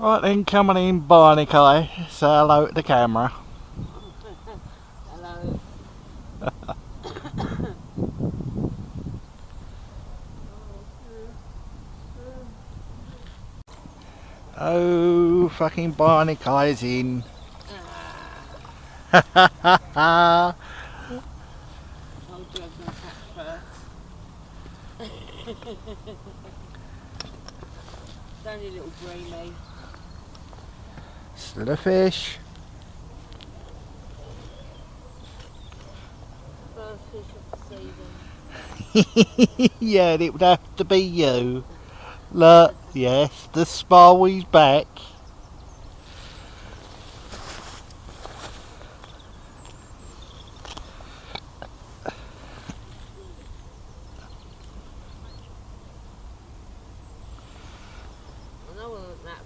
Right then, coming in Barnacle, say hello to the camera. Hello. Oh, fucking Barnacle's in. I'll drug my cat first. It's only a little greenie. Still a fish. First fish of the season. Yeah, it would have to be you. Look, yes, the Spowie's back. I know I wasn't that